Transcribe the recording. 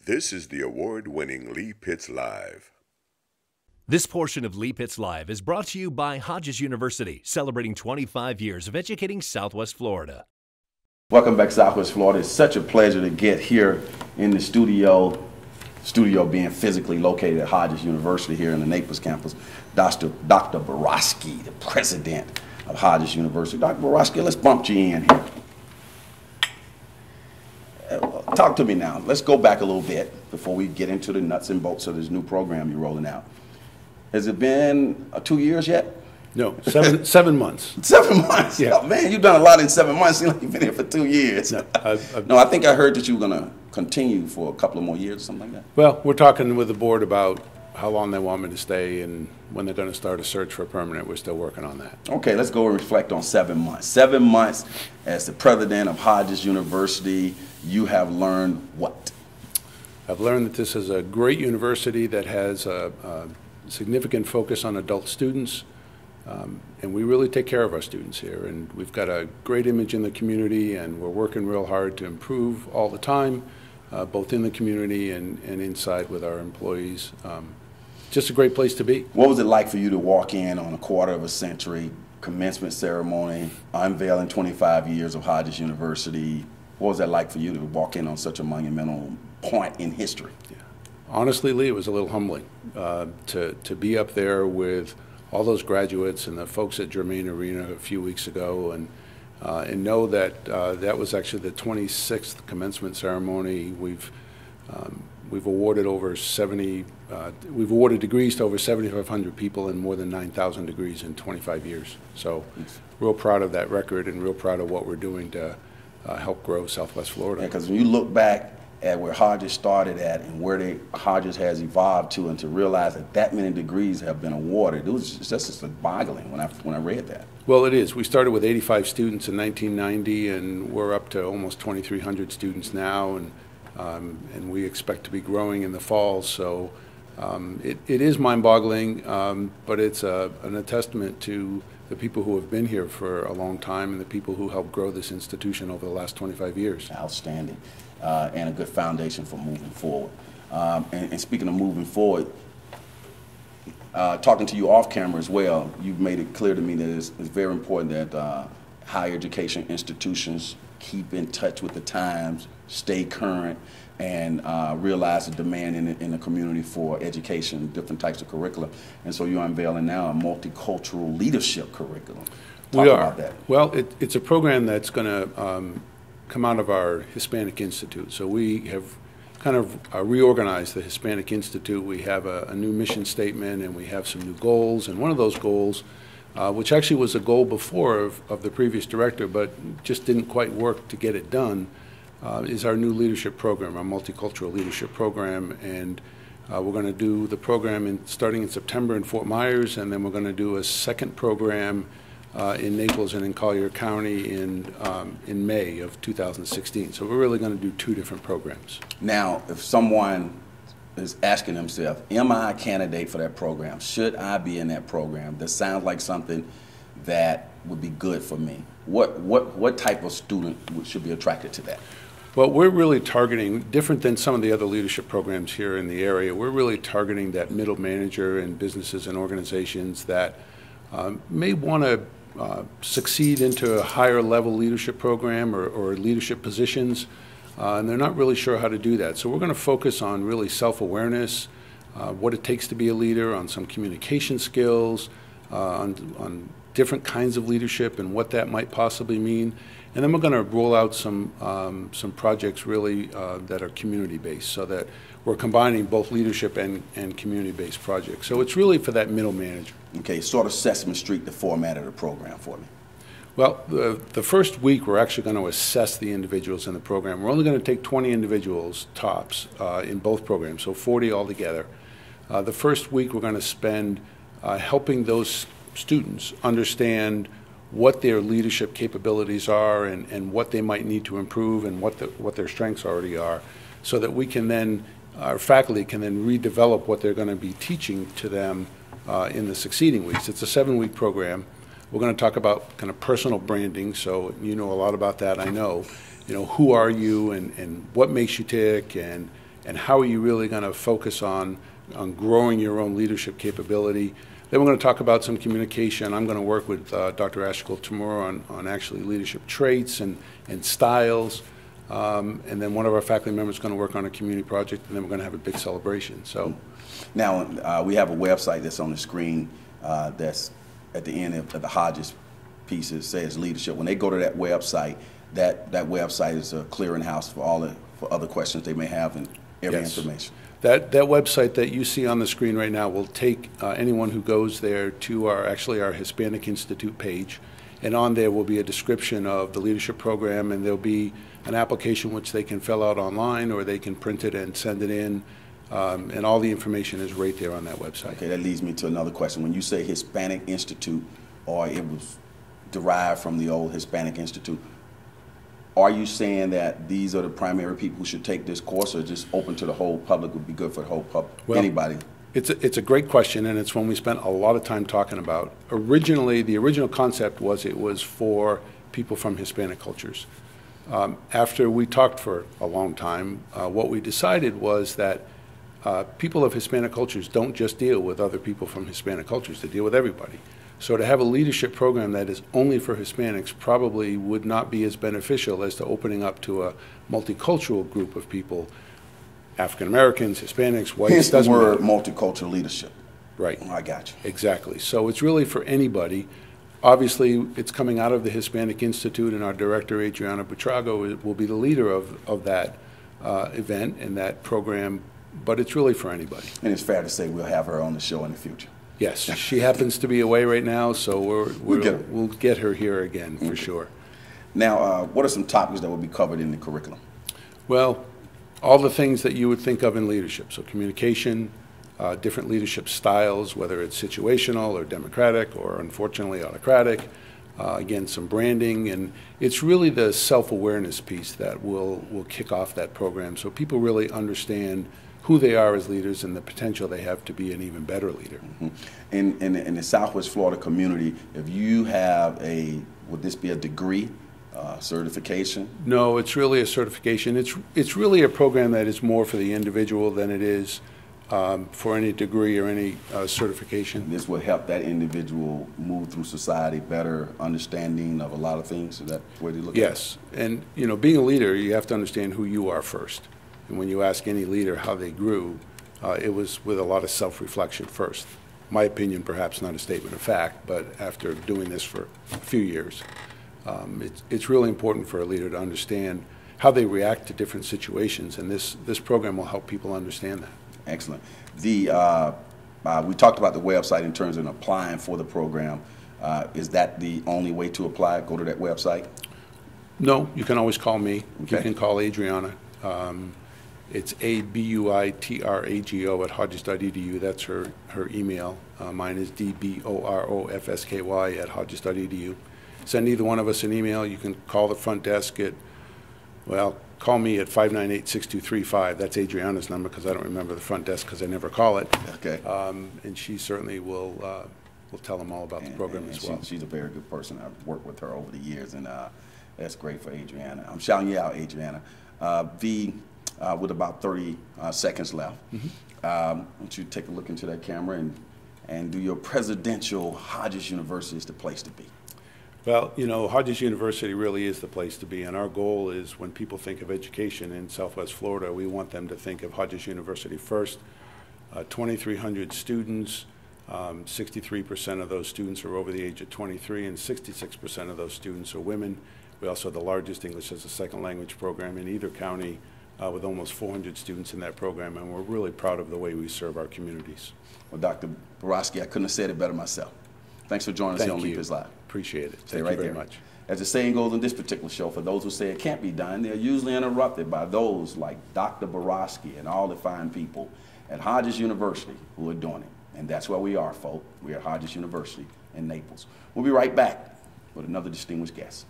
This is the award-winning Lee Pitts Live. This portion of Lee Pitts Live is brought to you by Hodges University, celebrating 25 years of educating Southwest Florida. Welcome back, Southwest Florida. It's such a pleasure to get here in the studio being physically located at Hodges University here in the Naples campus. Dr. Borofsky, the president of Hodges University. Dr. Borofsky, let's bump you in here. Talk to me now. Let's go back a little bit before we get into the nuts and bolts of this new program you're rolling out. Has it been 2 years yet? No, seven months. 7 months? Yeah. Oh, man, you've done a lot in 7 months. Seems like you've been here for 2 years. No, No, I think I heard that you were going to continue for a couple of more years or something like that. Well, we're talking with the board about how long they want me to stay and when they're going to start a search for a permanent. We're still working on that. Okay, let's go and reflect on 7 months. 7 months as the president of Hodges University, you have learned what? I've learned that this is a great university that has a significant focus on adult students, and we really take care of our students here. And we've got a great image in the community, and we're working real hard to improve all the time, both in the community and inside with our employees. Just a great place to be. What was it like for you to walk in on a quarter of a century commencement ceremony, unveiling 25 years of Hodges University? What was that like for you to walk in on such a monumental point in history? Yeah. Honestly, Lee, it was a little humbling to be up there with all those graduates and the folks at Germain Arena a few weeks ago, and know that that was actually the 26th commencement ceremony. We've awarded over 70. We've awarded degrees to over 7,500 people and more than 9,000 degrees in 25 years. So, real proud of that record and real proud of what we're doing to help grow Southwest Florida. Yeah, because when you look back at where Hodges started at and where Hodges has evolved to, and to realize that many degrees have been awarded, it was just boggling when I read that. Well, it is. We started with 85 students in 1990, and we're up to almost 2,300 students now, and we expect to be growing in the fall. So it is mind-boggling, but it's a testament to the people who have been here for a long time and the people who helped grow this institution over the last 25 years. Outstanding. And a good foundation for moving forward. And speaking of moving forward, talking to you off camera as well, you've made it clear to me that it's very important that higher education institutions keep in touch with the times, stay current, and realize the demand in the community for education, different types of curriculum. And so you're unveiling now a multicultural leadership curriculum. Talk about that. Well, it's a program that's going to come out of our Hispanic Institute. So we have kind of reorganized the Hispanic Institute. We have a new mission statement, and we have some new goals. And one of those goals, which actually was a goal before of the previous director, but just didn't quite work to get it done, is our new leadership program, our multicultural leadership program. And we're going to do the program starting in September in Fort Myers, and then we're going to do a second program in Naples and in Collier County in May of 2016. So we're really going to do 2 different programs. Now, if someone is asking themselves, am I a candidate for that program? Should I be in that program? That sounds like something that would be good for me. What type of student should be attracted to that? Well, we're really targeting, different than some of the other leadership programs here in the area, we're really targeting that middle manager and businesses and organizations that may want to succeed into a higher level leadership program or leadership positions, and they're not really sure how to do that. So we're going to focus on really self-awareness, what it takes to be a leader, on some communication skills, on different kinds of leadership and what that might possibly mean. And then we're going to roll out some projects really that are community-based, so that we're combining both leadership and community-based projects. So it's really for that middle manager. Okay, sort of Sesame Street, the format of the program for me. Well, the first week we're actually going to assess the individuals in the program. We're only going to take 20 individuals tops in both programs, so 40 altogether. The first week we're going to spend helping those students understand what their leadership capabilities are and what they might need to improve and what their strengths already are, so that we can then, our faculty can then redevelop what they're going to be teaching to them in the succeeding weeks. It's a 7-week program. We're going to talk about kind of personal branding, so you know a lot about that, I know. You know, who are you and what makes you tick, and and how are you really going to focus on growing your own leadership capability. Then we're going to talk about some communication. I'm going to work with Dr. Ashkel tomorrow on actually leadership traits and styles. And then one of our faculty members is going to work on a community project, and then we're going to have a big celebration. So, now we have a website that's on the screen that's at the end of the Hodges piece. It says leadership. When they go to that website, that website is a clearinghouse for other questions they may have and every information. That website that you see on the screen right now will take anyone who goes there to our Hispanic Institute page, and on there will be a description of the leadership program, and there'll be an application which they can fill out online, or they can print it and send it in, and all the information is right there on that website. Okay, that leads me to another question. When you say Hispanic Institute, or it was derived from the old Hispanic Institute, are you saying that these are the primary people who should take this course, or just open to the whole public would be good for the whole public? Well, anybody? It's a great question, and it's one we spent a lot of time talking about. Originally, the original concept was it was for people from Hispanic cultures. After we talked for a long time, what we decided was that people of Hispanic cultures don't just deal with other people from Hispanic cultures, they deal with everybody. So to have a leadership program that is only for Hispanics probably would not be as beneficial as to opening up to a multicultural group of people, African Americans, Hispanics, whites. Hence the word multicultural leadership. Right. I got you. Exactly. So it's really for anybody. Obviously, it's coming out of the Hispanic Institute, and our director, Adriana Buitrago, will be the leader of that event and that program, but it's really for anybody. And it's fair to say we'll have her on the show in the future. Yes, she happens to be away right now, so we'll get her here again for sure. Now, what are some topics that will be covered in the curriculum? Well, all the things that you would think of in leadership. So communication, different leadership styles, whether it's situational or democratic or unfortunately autocratic. Again, some branding, and it's really the self-awareness piece that will kick off that program, so people really understand who they are as leaders and the potential they have to be an even better leader. Mm-hmm. In the Southwest Florida community, if you have would this be a degree, certification? No, it's really a certification. It's really a program that is more for the individual than it is for any degree or any certification. And this will help that individual move through society better, understanding of a lot of things. Is that where they look at it? Yes, and being a leader, you have to understand who you are first. And when you ask any leader how they grew, it was with a lot of self-reflection first. My opinion, perhaps not a statement of fact, but after doing this for a few years, it's really important for a leader to understand how they react to different situations, and this program will help people understand that. Excellent. We talked about the website in terms of applying for the program. Is that the only way to apply? Go to that website? No, you can always call me. Okay. You can call Adriana. It's ABUITRAGO at Hodges.edu. That's her email. Mine is DBOROFSKY at Hodges.edu. Send either one of us an email. You can call the front desk call me at 598-6235. That's Adriana's number because I don't remember the front desk because I never call it. Okay. And she certainly will tell them all about the program as well. She's a very good person. I've worked with her over the years, and that's great for Adriana. I'm shouting you out, Adriana. With about 30 seconds left, I want you to take a look into that camera and do your presidential Hodges University is the place to be. Well, Hodges University really is the place to be, and our goal is when people think of education in Southwest Florida, we want them to think of Hodges University first. 2,300 students, 63% of those students are over the age of 23, and 66% of those students are women. We also have the largest English as a second language program in either county, with almost 400 students in that program, and we're really proud of the way we serve our communities. Well, Dr. Borofsky, I couldn't have said it better myself. Thanks for joining us here on Leap Is Live. Appreciate it. Stay Thank right you very there. much. As the saying goes on this particular show, for those who say it can't be done, they're usually interrupted by those like Dr. Borofsky and all the fine people at Hodges University who are doing it. And that's where we are, folks. We're at Hodges University in Naples. We'll be right back with another distinguished guest.